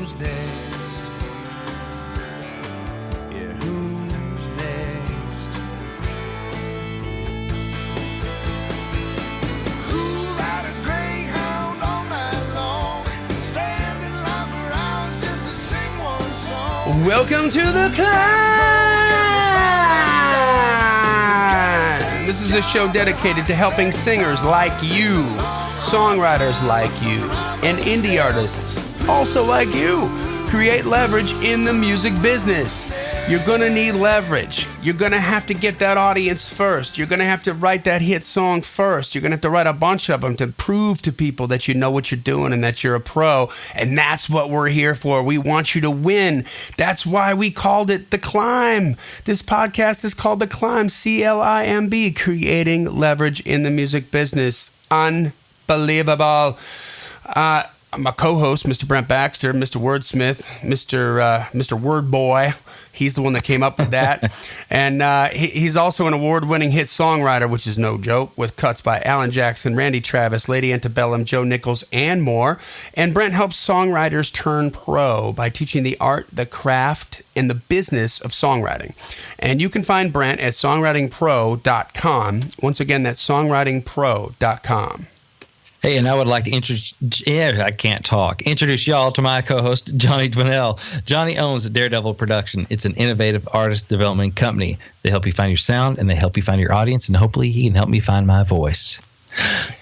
who's next? Yeah, who's next? Who'll ride a greyhound all night long, stand in line for hours just to sing one song? Welcome to the C.L.I.M.B. This is a show dedicated to helping singers like you, songwriters like you, and indie artists also like you create leverage in the music business. You're going to need leverage. You're going to have to get that audience first. You're going to have to write that hit song first. You're going to have to write a bunch of them to prove to people that you know what you're doing and that you're a pro. And that's what we're here for. We want you to win. That's why we called it The C.L.I.M.B. This podcast is called The C.L.I.M.B, C.L.I.M.B, creating leverage in the music business. Unbelievable. My co-host, Mr. Brent Baxter, Mr. Wordsmith, Mr. Word Boy. He's the one that came up with that. And he's also an award-winning hit songwriter, which is no joke, with cuts by Alan Jackson, Randy Travis, Lady Antebellum, Joe Nichols, and more. And Brent helps songwriters turn pro by teaching the art, the craft, and the business of songwriting. And you can find Brent at songwritingpro.com. Once again, that's songwritingpro.com. Hey, and I would like to introduce y'all to my co-host, Johnny Dwinell. Johnny owns Daredevil Production. It's an innovative artist development company. They help you find your sound, and they help you find your audience, and hopefully he can help me find my voice.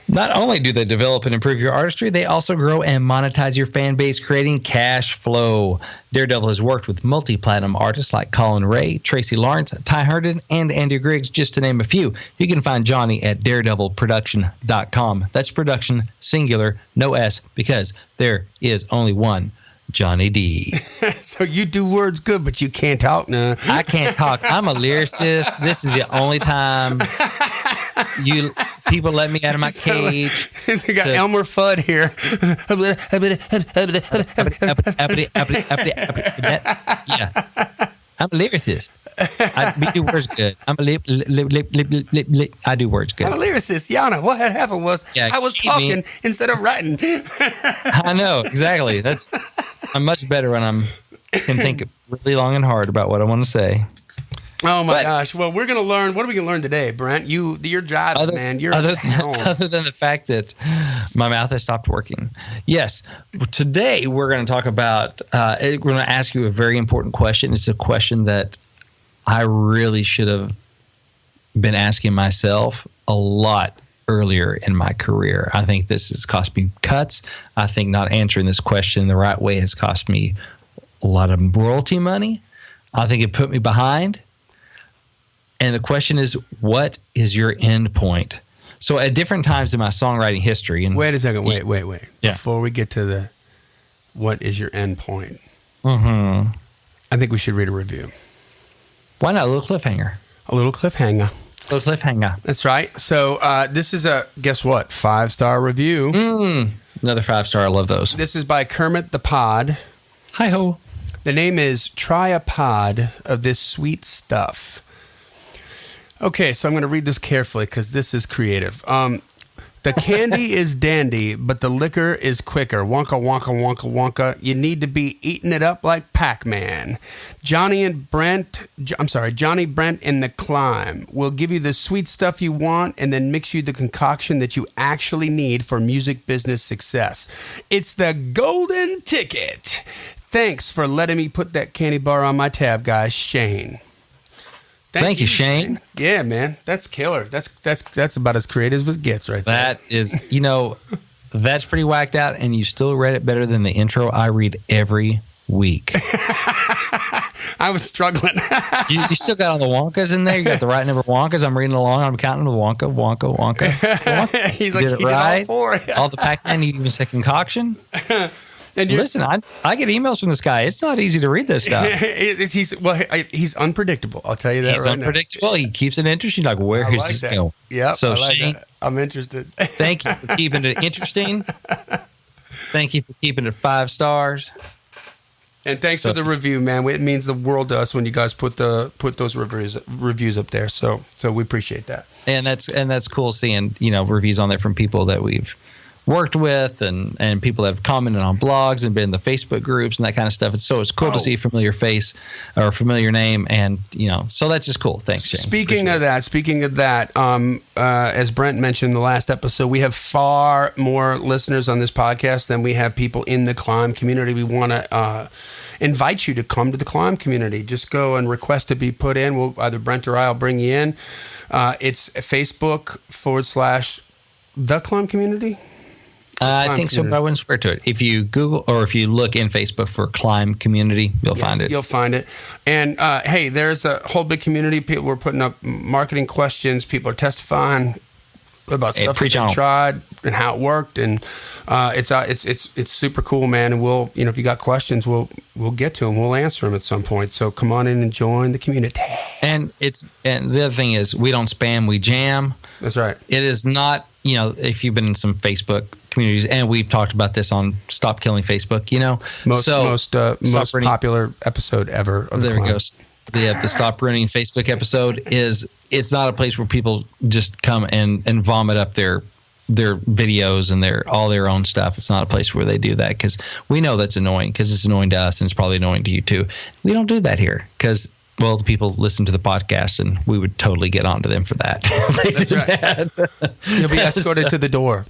Not only do they develop and improve your artistry, they also grow and monetize your fan base, creating cash flow. Daredevil has worked with multi-platinum artists like Colin Ray, Tracy Lawrence, Ty Herndon, and Andy Griggs, just to name a few. You can find Johnny at daredevilproduction.com. That's production, singular, no S, because there is only one Johnny D. So you do words good, but you can't talk now. I can't talk. I'm a lyricist. This is the only time people let me out of my cage. We got Elmer Fudd here. Yeah, I'm a lyricist. I do words good. I do words good. I'm a lyricist. Yana, what had happened was I was talking instead of writing. I know, exactly. I'm much better when I can think really long and hard about what I want to say. Oh my gosh! Well, we're gonna learn. What are we gonna learn today, Brent? Your job, man. You're other than the fact that my mouth has stopped working. Yes. Today we're going to talk about. We're going to ask you a very important question. It's a question that I really should have been asking myself a lot earlier in my career. I think this has cost me cuts. I think not answering this question the right way has cost me a lot of royalty money. I think it put me behind. And the question is, what is your end point? So at different times in my songwriting history. And wait a second. Wait. Yeah. Before we get to the what is your end point, I think we should read a review. Why not? A little cliffhanger. That's right. So this is guess what? 5-star review. Another 5-star. I love those. This is by Kermit the Pod. Hi-ho. The name is Try a Pod of This Sweet Stuff. Okay, so I'm going to read this carefully because this is creative. The candy is dandy, but the liquor is quicker. Wonka, wonka, wonka, wonka. You need to be eating it up like Pac-Man. Johnny, Brent, and the C.L.I.M.B will give you the sweet stuff you want and then mix you the concoction that you actually need for music business success. It's the golden ticket. Thanks for letting me put that candy bar on my tab, guys. Shane. Thank you, Shane. Yeah, man. That's killer. That's about as creative as it gets right there. That is, that's pretty whacked out, and you still read it better than the intro I read every week. I was struggling. you still got all the Wonkas in there. You got the right number of Wonkas. I'm reading along. I'm counting the Wonka. He's like, did it he right. Did all 4. All the Pac-Man, you even say concoction. And listen, I get emails from this guy. It's not easy to read this stuff. He's unpredictable. I'll tell you that right now. He's unpredictable. He keeps it interesting. Like, where is this going? Yeah, so I like Shane, that. I'm interested. Thank you for keeping it interesting. Thank you for keeping it 5 stars. And thanks for the review, man. It means the world to us when you guys put those reviews up there. So we appreciate that. And that's cool seeing reviews on there from people that we've worked with and people that have commented on blogs and been in the Facebook groups and that kind of stuff. It's cool to see a familiar face or a familiar name, and so that's just cool. Thanks, Shane. Speaking of that, as Brent mentioned in the last episode, we have far more listeners on this podcast than we have people in the C.L.I.M.B community. We want to invite you to come to the C.L.I.M B community. Just go and request to be put in. We'll either Brent or I will bring you in. It's Facebook / the C.L.I.M B community. I think so, but I wouldn't swear to it. If you Google or if you look in Facebook for C.L.I.M B community, you'll find it. You'll find it. And hey, there's a whole big community. People are putting up marketing questions. People are testifying about stuff that they tried and how it worked, and it's super cool, man. And we'll, if you got questions, we'll get to them. We'll answer them at some point. So come on in and join the community. And the other thing is, we don't spam, we jam. That's right. It is not, if you've been in some Facebook communities, and we've talked about this on Stop Killing Facebook, most popular episode ever of there the we go. The Stop Ruining Facebook episode it's not a place where people just come and vomit up their videos and all their own stuff. It's not a place where they do that, because we know that's annoying, because it's annoying to us and it's probably annoying to you too. We don't do that here because, well, the people listen to the podcast, and we would totally get onto them for that. That's right. You'll be escorted to the door.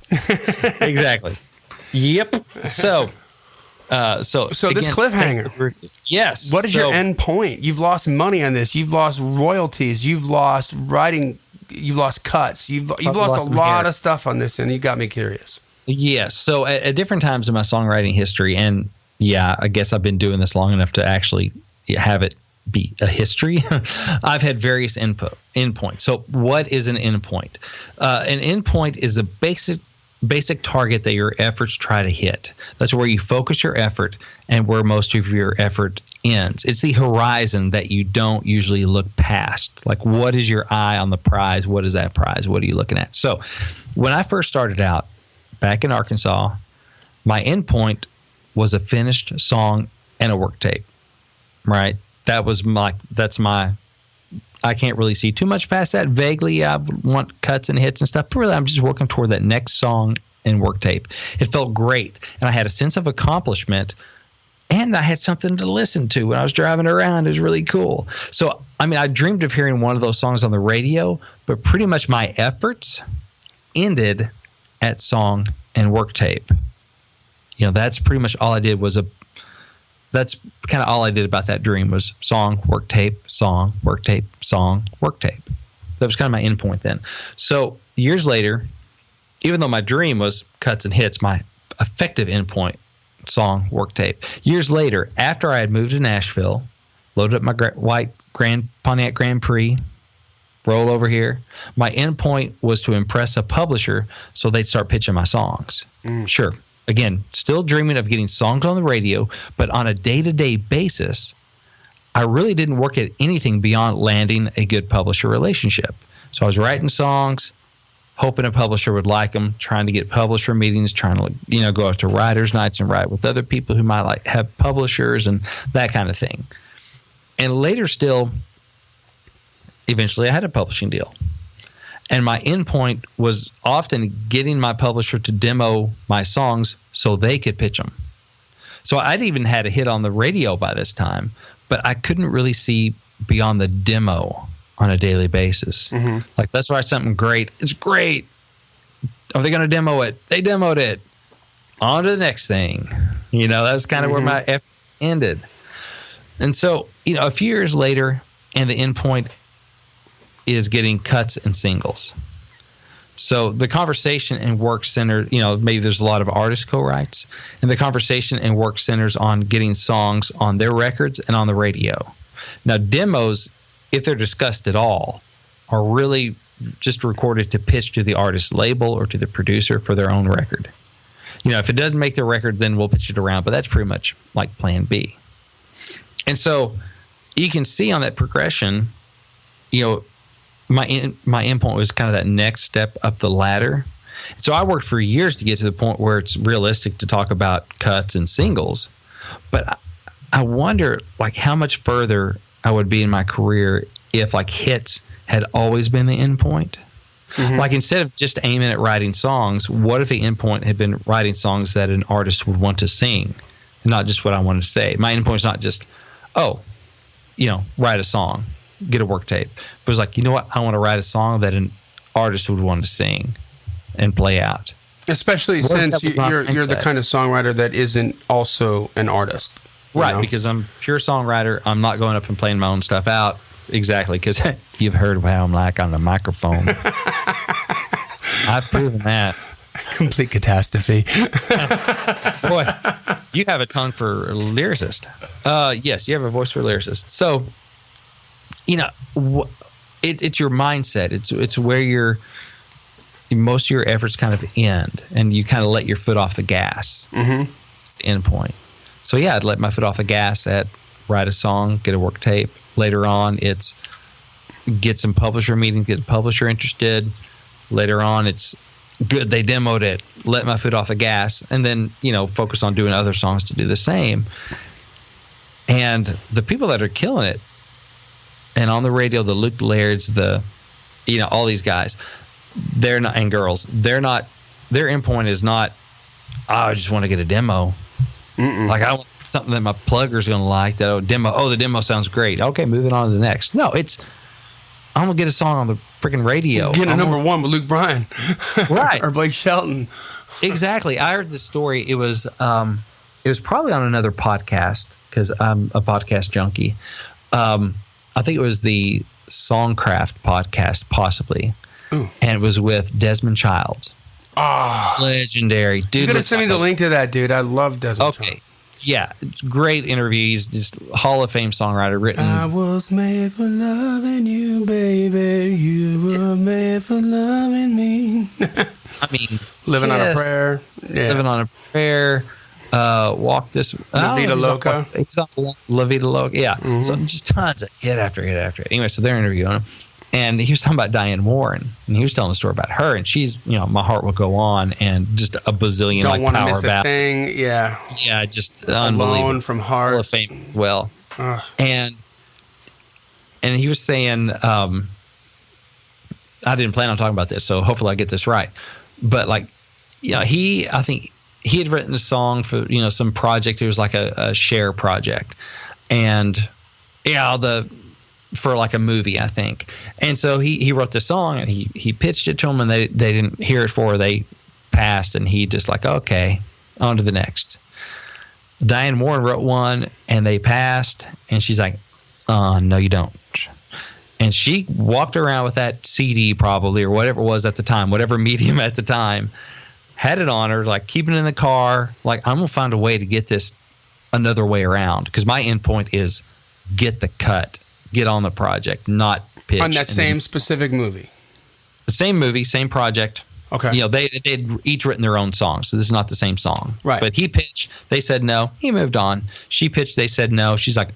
Exactly. Yep. So again, this cliffhanger. Yes. What is your end point? You've lost money on this. You've lost royalties. You've lost writing. You've lost cuts. You've lost a lot of stuff on this, and you got me curious. Yes. So at different times in my songwriting history, and I guess I've been doing this long enough to actually have it be a history. I've had various endpoints. So what is an endpoint? An endpoint is a basic target that your efforts try to hit. That's where you focus your effort and where most of your effort ends. It's the horizon that you don't usually look past. Like, what is your eye on the prize? What is that prize? What are you looking at? So when I first started out back in Arkansas, my endpoint was a finished song and a work tape, right? That's my I can't really see too much past that. Vaguely, I want cuts and hits and stuff, but really I'm just working toward that next song and work tape. It felt great, and I had a sense of accomplishment, and I had something to listen to when I was driving around. It was really cool. So, I dreamed of hearing one of those songs on the radio, but pretty much my efforts ended at song and work tape. That's pretty much all I did that's kind of all I did about that dream was song, work tape, song, work tape, song, work tape. That was kind of my end point then. So years later, even though my dream was cuts and hits, my effective end point, song, work tape. Years later, after I had moved to Nashville, loaded up my white Pontiac Grand Prix, roll over here, my end point was to impress a publisher so they'd start pitching my songs. Sure. Again, still dreaming of getting songs on the radio, but on a day-to-day basis, I really didn't work at anything beyond landing a good publisher relationship. So I was writing songs, hoping a publisher would like them, trying to get publisher meetings, trying to go out to writers' nights and write with other people who might have publishers and that kind of thing. And later still, eventually I had a publishing deal. And my endpoint was often getting my publisher to demo my songs so they could pitch them. So I'd even had a hit on the radio by this time, but I couldn't really see beyond the demo on a daily basis. Mm-hmm. Like, let's write something great. It's great. Are they going to demo it? They demoed it. On to the next thing. That's kind of where my effort ended. And so, a few years later, and the endpoint is getting cuts and singles. So the conversation and work centered, maybe there's a lot of artist co-writes, and the conversation and work centers on getting songs on their records and on the radio. Now, demos, if they're discussed at all, are really just recorded to pitch to the artist label or to the producer for their own record. If it doesn't make their record, then we'll pitch it around, but that's pretty much like plan B. And so you can see on that progression, my endpoint was kind of that next step up the ladder. So I worked for years to get to the point where it's realistic to talk about cuts and singles. But I wonder how much further I would be in my career if hits had always been the endpoint. Like instead of just aiming at writing songs, what if the endpoint had been writing songs that an artist would want to sing, and not just what I wanted to say? My endpoint is not just, write a song, get a work tape. But it was like, you know what? I want to write a song that an artist would want to sing and play out. Especially since you're the kind of songwriter that isn't also an artist. Right, because I'm pure songwriter. I'm not going up and playing my own stuff out. Exactly, because you've heard how I'm like on the microphone. I've proven that. Complete catastrophe. Boy, you have a tongue for a lyricist. Yes, you have a voice for a lyricist. So, it's your mindset. It's where most of your efforts kind of end, and you kind of let your foot off the gas. It's the end point. So yeah, I'd let my foot off the gas at write a song, get a work tape. Later on, it's get some publisher meetings, get a publisher interested. Later on, it's good, they demoed it, let my foot off the gas, and then focus on doing other songs to do the same. And the people that are killing it, and on the radio, the Luke Lairds, all these guys, they're not, and girls, they're not, their endpoint is not, I just want to get a demo. Like I want something that my plugger's going to like, that demo. The demo sounds great. Okay, moving on to the next. No, it's, I'm going to get a song on the freaking radio. Get a number one with Luke Bryan. Right. Or Blake Shelton. Exactly. I heard this story. It was probably on another podcast, because I'm a podcast junkie. I think it was the Songcraft podcast, possibly. Ooh. And it was with Desmond Child. Legendary. Dude, you got to send me the link to that, dude. I love Desmond Child. Yeah, it's great interviews. Just Hall of Fame songwriter written. I was made for loving you, baby. You were made for loving me. I mean, living on a prayer. Yeah. Living on a prayer. Walk this. La Vida Loca. He's on La Vida Loca. Yeah. So just tons of hit after hit after hit. Anyway, so they're interviewing him. And he was talking about Diane Warren, and he was telling a story about her, and she's, My Heart Will Go On, and just a bazillion Don't want to miss a thing, yeah. Yeah, just unbelievable. Alone from Heart. Hall of Fame as well. And he was saying, I didn't plan on talking about this, so hopefully I get this right. But I think he had written a song for, some project. It was like a share project. And for like a movie, I think. And so he wrote the song, and he pitched it to them, and they didn't hear it they passed, and he just like, okay, on to the next. Diane Warren wrote one, and they passed, and she's like, no, you don't. And she walked around with that CD probably, or whatever it was at the time, whatever medium at the time, had it on her, like keeping it in the car, like I'm going to find a way to get this another way around, because my endpoint is get the cut. Get on the project, not pitch. On that same specific movie? The same movie, same project. Okay. They'd each written their own song, so this is not the same song. Right. But he pitched, they said no. He moved on. She pitched, they said no. She's like,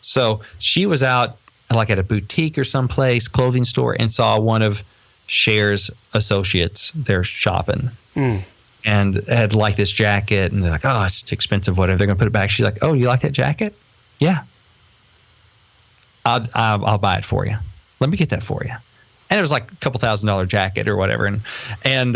So she was out like at a boutique or someplace, clothing store, and saw one of Cher's associates there shopping. And had liked this jacket, and they're like, it's too expensive, whatever. They're going to put it back. She's like, you like that jacket? Yeah. I'll buy it for you. Let me get that for you. And it was like a couple $1,000 jacket or whatever. And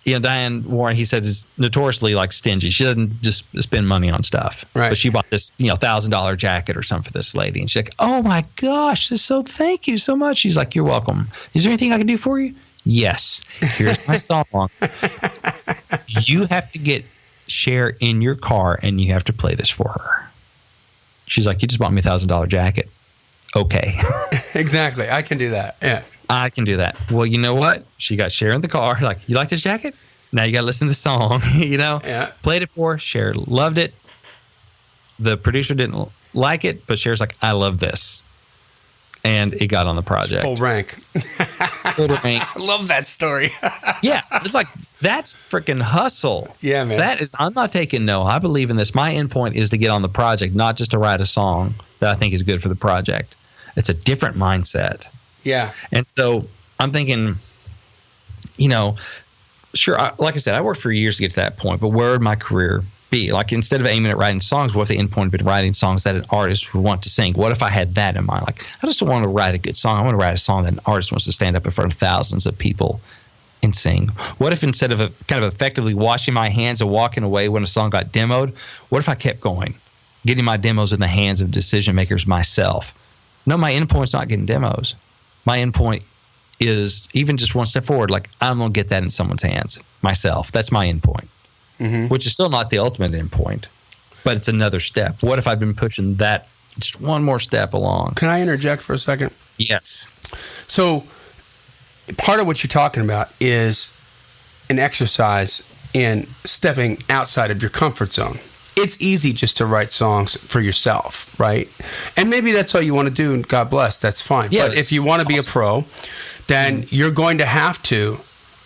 Diane Warren, he said, is notoriously like stingy. She doesn't just spend money on stuff. Right. But she bought this, $1,000 jacket or something for this lady. And she's like, oh my gosh, thank you so much. She's like, you're welcome. Is there anything I can do for you? Yes. Here's my song. You have to get Cher in your car, and you have to play this for her. She's like, you just bought me a $1,000 jacket. Okay. Exactly. I can do that. Yeah. I can do that. Well, you know what? She got Cher in the car. Like, you like this jacket? Now you got to listen to the song. Yeah. Played it for her. Cher loved it. The producer didn't like it, but Cher's like, I love this. And it got on the project. Full rank. Full rank. I love that story. Yeah. It's like, that's freaking hustle. Yeah, man. I'm not taking no. I believe in this. My endpoint is to get on the project, not just to write a song that I think is good for the project. It's a different mindset. Yeah. And so I'm thinking, sure, like I said, I worked for years to get to that point, but where would my career be? Like, instead of aiming at writing songs, what if the endpoint had been writing songs that an artist would want to sing? What if I had that in mind? Like, I just don't want to write a good song. I want to write a song that an artist wants to stand up in front of thousands of people and sing. What if instead of kind of effectively washing my hands and walking away when a song got demoed, what if I kept going, getting my demos in the hands of decision makers myself? No, my endpoint's not getting demos. My endpoint is even just one step forward. Like, I'm going to get that in someone's hands myself. That's my endpoint, which is still not the ultimate endpoint, but it's another step. What if I've been pushing that just one more step along? Can I interject for a second? Yes. So part of what you're talking about is an exercise in stepping outside of your comfort zone. It's easy just to write songs for yourself, right? And maybe that's all you want to do, and God bless, that's fine. Yeah, but if you want to be a pro, then you're going to have to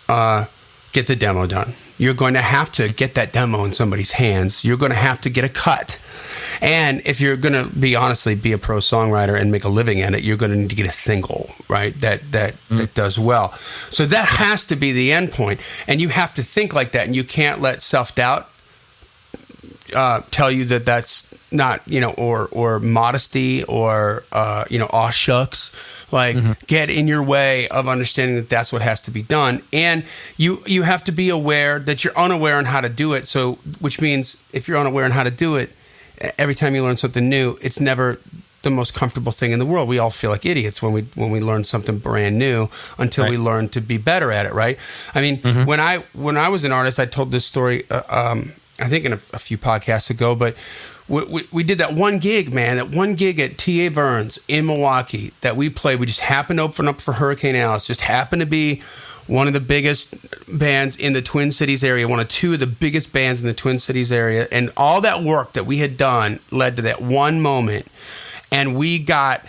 get the demo done. You're going to have to get that demo in somebody's hands. You're going to have to get a cut. And if you're going to be a pro songwriter and make a living at it, you're going to need to get a single, right? That does well. So that has to be the end point. And you have to think like that, and you can't let self-doubt tell you that that's not, or modesty or, aw shucks, get in your way of understanding that that's what has to be done. And you have to be aware that you're unaware on how to do it. So, which means if you're unaware on how to do it, every time you learn something new, it's never the most comfortable thing in the world. We all feel like idiots when we learn something brand new until we learn to be better at it. Right. I mean, when I was an artist, I told this story, I think in a few podcasts ago, but we did that one gig, man, at T.A. Burns in Milwaukee that we played. We just happened to open up for Hurricane Alice, just happened to be one of the biggest bands in the Twin Cities area, one of two of the biggest bands in the Twin Cities area. And all that work that we had done led to that one moment. And we got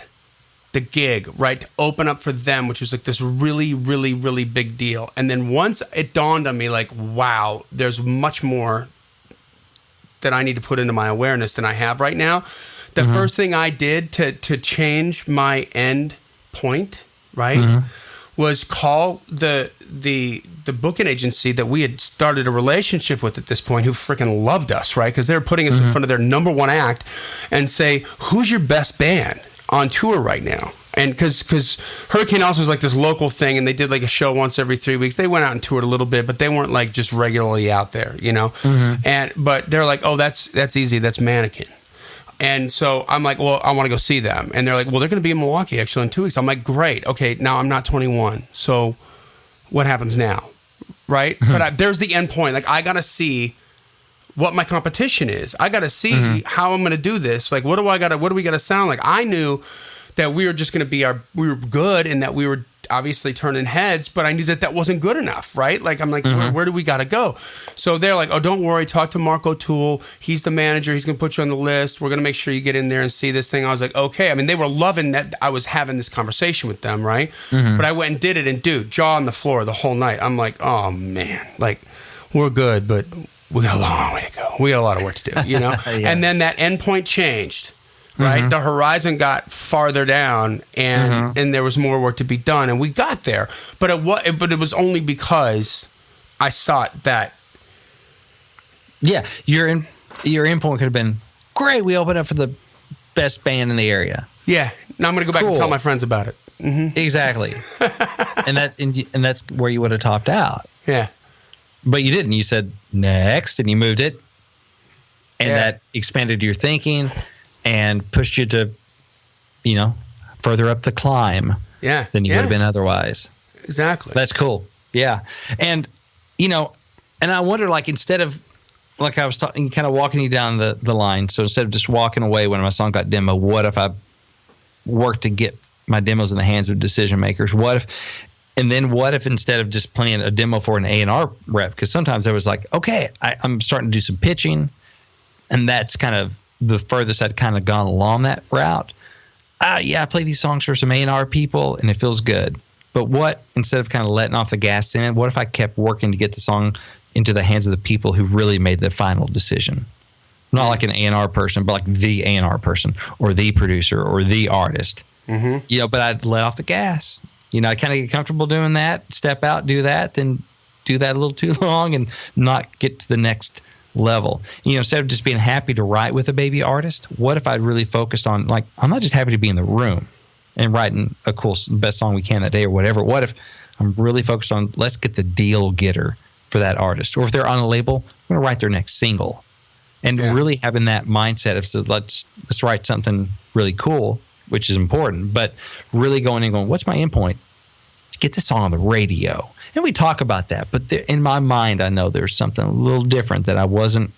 the gig, right, to open up for them, which was like this really, really, really big deal. And then once it dawned on me, like, wow, there's much more that I need to put into my awareness than I have right now. The first thing I did to change my end point, right, was call the booking agency that we had started a relationship with at this point, who freaking loved us, right, because they were putting us in front of their number one act, and say, who's your best band on tour right now? And because Hurricane Alice was like this local thing, and they did like a show once every 3 weeks. They went out and toured a little bit, but they weren't like just regularly out there, but they're like, oh, that's easy, that's Mannequin. And so I'm like, well, I want to go see them. And they're like, well, they're going to be in Milwaukee actually in 2 weeks. I'm like, great, okay, now I'm not 21, so what happens now, right? But there's the end point. Like, I got to see what my competition is. I got to see how I'm going to do this. Like, what do we got to sound like? I knew that we were just going to be we were good, and that we were obviously turning heads, but I knew that wasn't good enough, right? Like, I'm like, where do we got to go? So they're like, oh, don't worry, talk to Mark O'Toole. He's the manager. He's going to put you on the list. We're going to make sure you get in there and see this thing. I was like, okay. I mean, they were loving that I was having this conversation with them, right? But I went and did it, and dude, jaw on the floor the whole night. I'm like, oh man, like, we're good, but we got a long way to go. We got a lot of work to do, Yeah. And then that endpoint changed. Right, the horizon got farther down, and there was more work to be done, and we got there. But it was only because I sought that. Yeah, your endpoint could have been great. We opened up for the best band in the area. Yeah, now I'm going to go back and tell my friends about it. Exactly, and that's where you would have topped out. Yeah, but you didn't. You said next, and you moved it, and that expanded your thinking and pushed you to, further up the climb than you would have been otherwise. Exactly. That's cool. Yeah. And, and I wonder, like, instead of, like I was talking, kind of walking you down the line, so instead of just walking away when my song got demo, what if I worked to get my demos in the hands of decision makers? What if instead of just playing a demo for an A&R rep, because sometimes I was like, okay, I'm starting to do some pitching, and that's kind of the furthest I'd kind of gone along that route. I play these songs for some A&R people, and it feels good. But what, instead of kind of letting off the gas in, what if I kept working to get the song into the hands of the people who really made the final decision? Not like an A&R person, but like the A&R person, or the producer, or the artist. But I'd let off the gas. I kind of get comfortable doing that, step out, do that, then do that a little too long, and not get to the next level. Instead of just being happy to write with a baby artist, what if I really focused on, like, I'm not just happy to be in the room and writing a cool, best song we can that day or whatever. What if I'm really focused on, let's get the deal getter for that artist? Or if they're on a label, I'm going to write their next single. And really having that mindset of, so let's write something really cool, which is important, but really going and going, what's my endpoint? To get this song on the radio. And we talk about that, but in my mind, I know there's something a little different that wasn't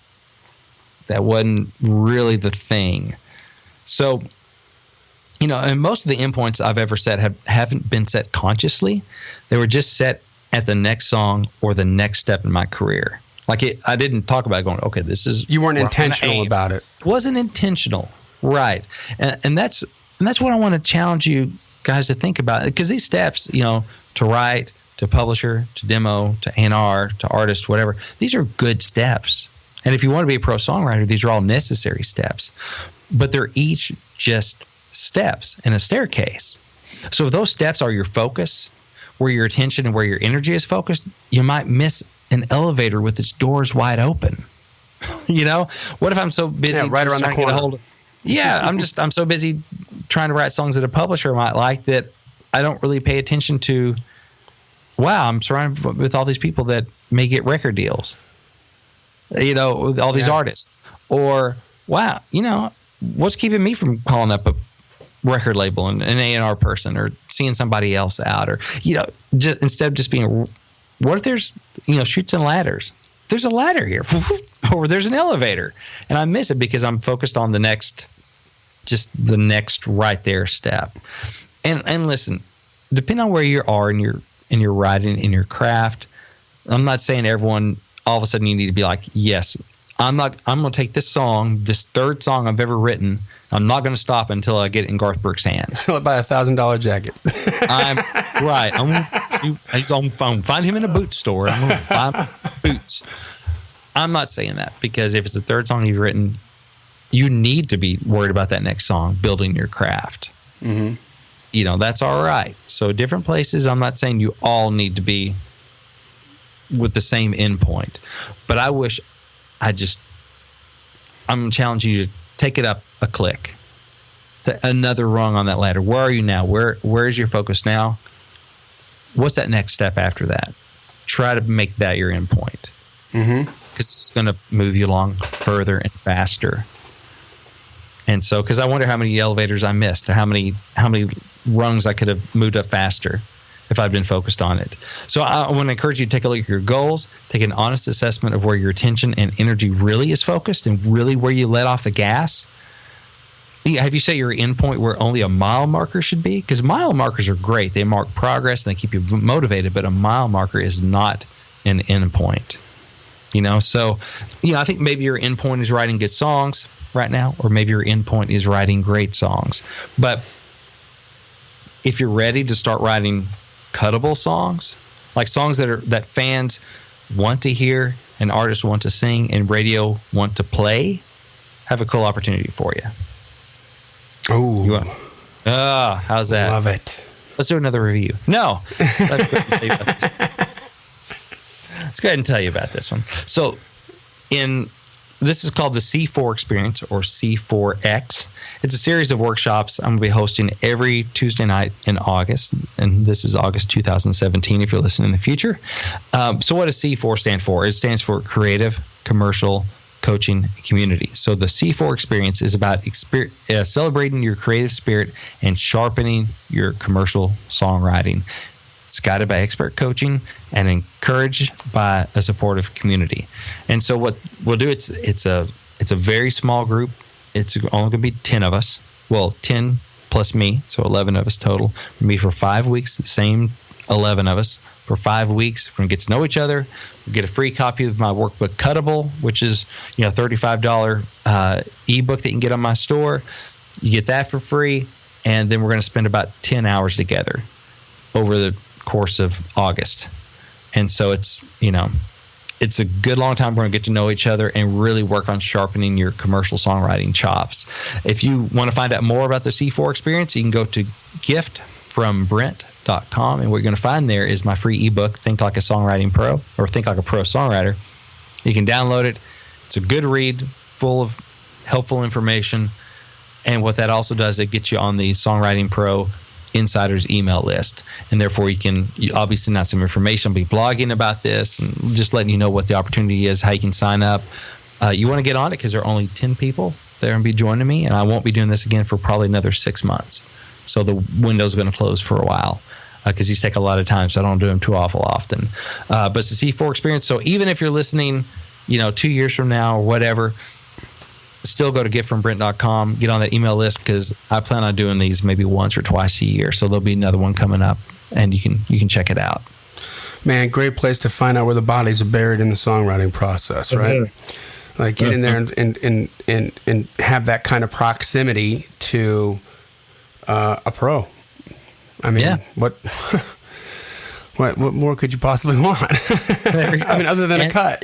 really the thing. So, and most of the endpoints I've ever set haven't been set consciously. They were just set at the next song or the next step in my career. Like I didn't talk about going, okay, this is. You weren't intentional about it. Wasn't intentional, right? And that's what I want to challenge you guys to think about, because these steps, to write, to publisher, to demo, to A&R, to artist, whatever, these are good steps. And if you want to be a pro songwriter, these are all necessary steps. But they're each just steps in a staircase. So if those steps are your focus, where your attention and where your energy is focused, you might miss an elevator with its doors wide open. What if I'm so busy right around the corner? I'm so busy trying to write songs that a publisher might like that I don't really pay attention to. Wow, I'm surrounded with all these people that may get record deals. With all these artists. Or, wow, what's keeping me from calling up a record label and an A&R person, or seeing somebody else out, or just instead of just being, what if there's chutes and ladders? There's a ladder here, or there's an elevator, and I miss it because I'm focused on the next right there step. And listen, depending on where you are in your writing, in your craft, I'm not saying everyone all of a sudden you need to be like, yes, I'm going to take this song, this third song I've ever written, I'm not going to stop until I get it in Garth Brooks' hands. So I buy $1,000 jacket. He's on phone. Find him in a boot store. I'm going to buy boots. I'm not saying that, because if it's the third song you've written, you need to be worried about that next song, building your craft. Mm-hmm. That's all right. So different places, I'm not saying you all need to be with the same endpoint. But I'm challenging you to take it up a click, another rung on that ladder. Where are you now? Where is your focus now? What's that next step after that? Try to make that your endpoint, because it's going to move you along further and faster. And so, because I wonder how many elevators I missed, or how many rungs I could have moved up faster if I'd been focused on it. So I want to encourage you to take a look at your goals, take an honest assessment of where your attention and energy really is focused, and really where you let off the gas. Have you set your endpoint where only a mile marker should be? Because mile markers are great. They mark progress and they keep you motivated, but a mile marker is not an endpoint. So, I think maybe your endpoint is writing good songs right now, or maybe your endpoint is writing great songs. But if you're ready to start writing cuttable songs, like songs that fans want to hear and artists want to sing and radio want to play, I have a cool opportunity for you. Oh, how's that? Love it. Let's do another review. No, let's go ahead and tell you about this one. So, this is called the C4 Experience, or C4X. It's a series of workshops I'm going to be hosting every Tuesday night in August, and this is August 2017 if you're listening in the future. So what does C4 stand for? It stands for Creative, Commercial, Coaching, Community. So the C4 Experience is about celebrating your creative spirit and sharpening your commercial songwriting. It's guided by expert coaching and encouraged by a supportive community. And so what we'll do, it's a very small group. It's only going to be 10 of us. Well, 10 plus me, so 11 of us total. We'll be for 5 weeks, the same 11 of us. For 5 weeks, we're going to get to know each other. We'll get a free copy of my workbook, Cuttable, which is $35 ebook that you can get on my store. You get that for free, and then we're going to spend about 10 hours together over the course of August. And so it's a good long time. We're going to get to know each other and really work on sharpening your commercial songwriting chops. If you want to find out more about the C4 Experience, you can go to giftfrombrent.com, and what you're going to find there is my free ebook, Think Like a Songwriting Pro, or Think Like a Pro Songwriter. You can download it, It's a good read, full of helpful information. And what that also does, it gets you on the Songwriting Pro Insiders email list. And therefore, you obviously not some information. I'll be blogging about this and just letting you know what the opportunity is, how you can sign up. You want to get on it because there are only 10 people there and be joining me. And I won't be doing this again for probably another 6 months. So the window's going to close for a while because these take a lot of time. So I don't do them too awful often. But it's a C4 experience. So even if you're listening, 2 years from now or whatever, still go to getfrombrent.com, get on that email list because I plan on doing these maybe once or twice a year. So there'll be another one coming up, and you can check it out. Man, great place to find out where the bodies are buried in the songwriting process, right? Mm-hmm. Like get in there and have that kind of proximity to a pro. I mean, What more could you possibly want? I mean, other than a cut,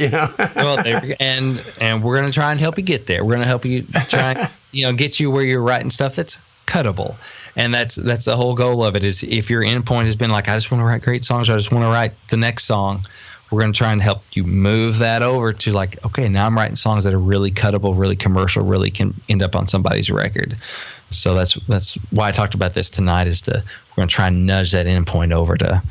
Well, and we're going to try and help you get there. We're going to help you try and, get you where you're writing stuff that's cuttable. And that's the whole goal of it is if your endpoint has been like, I just want to write great songs, or I just want to write the next song, we're going to try and help you move that over to like, okay, now I'm writing songs that are really cuttable, really commercial, really can end up on somebody's record. So that's why I talked about this tonight we're going to try and nudge that endpoint over to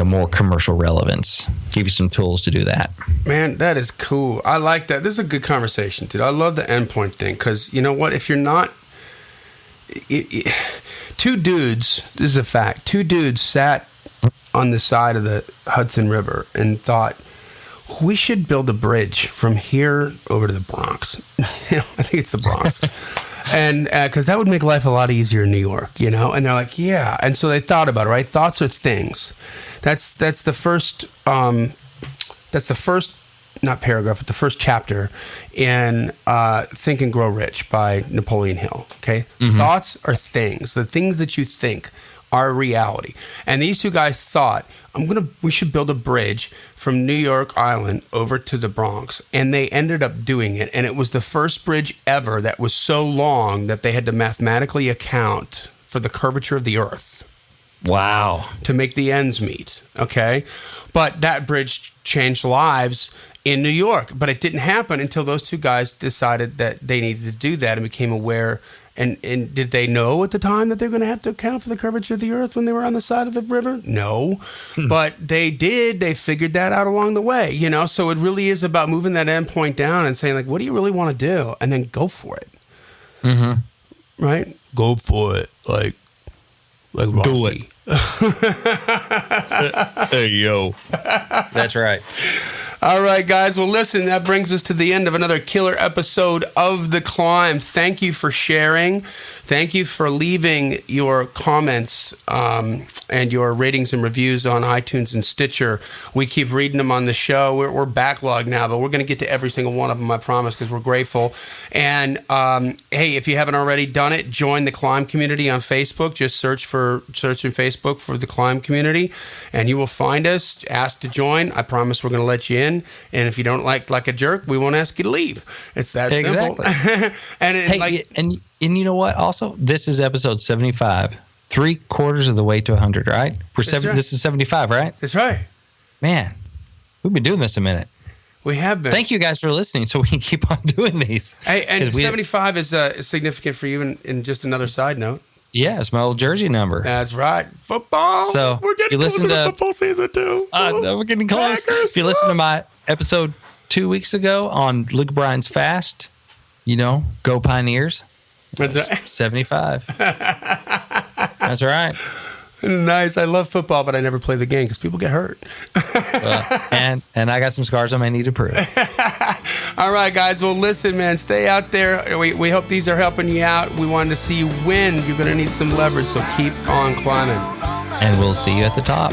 more commercial relevance. Give you some tools to do that. Man, that is cool. I like that. This is a good conversation, dude. I love the endpoint thing because you know what? If you're not... two dudes, this is a fact, two dudes sat on the side of the Hudson River and thought, we should build a bridge from here over to the Bronx. I think it's the Bronx. And because that would make life a lot easier in New York, And they're like, yeah. And so they thought about it, right? Thoughts are things. That's the first. That's the first, not paragraph, but the first chapter in Think and Grow Rich by Napoleon Hill. Okay, mm-hmm. Thoughts are things. The things that you think are reality. And these two guys thought, we should build a bridge from New York Island over to the Bronx. And they ended up doing it. And it was the first bridge ever that was so long that they had to mathematically account for the curvature of the earth. Wow. To make the ends meet. Okay. But that bridge changed lives in New York. But it didn't happen until those two guys decided that they needed to do that and became aware. And did they know at the time that they're going to have to account for the curvature of the earth when they were on the side of the river? No. But they did. They figured that out along the way, So it really is about moving that endpoint down and saying, like, what do you really want to do? And then go for it. Mm-hmm. Right? Go for it. Like Rocky. Do it. Hey, yo. That's right. All right, guys. Well, listen, that brings us to the end of another killer episode of The Climb. Thank you for sharing. Thank you for leaving your comments and your ratings and reviews on iTunes and Stitcher. We keep reading them on the show. We're backlogged now, but we're going to get to every single one of them, I promise, because we're grateful. And, hey, if you haven't already done it, join the Climb community on Facebook. Just search in Facebook for the Climb community, and you will find us. Ask to join. I promise we're going to let you in. And if you don't like a jerk, we won't ask you to leave. It's that simple. And you know what? Also, this is episode 75. 3/4 of the way to 100, right? Right. This is 75, right? That's right. Man, we've been doing this a minute. We have been. Thank you guys for listening so we can keep on doing these. Hey, and 75 is significant for you in just another side note. Yeah, it's my old jersey number. That's right. Football. So we're getting closer to football season too. We're getting close. Packers. If you listen to my episode 2 weeks ago on Luke Bryan's Fast, go Pioneers. That's right. 75. That's right. Nice. I love football, but I never play the game because people get hurt. And I got some scars I may need to prove. All right, guys. Well, listen, man. Stay out there. We hope these are helping you out. We wanted to see you win. You're going to need some leverage, so keep on climbing. And we'll see you at the top.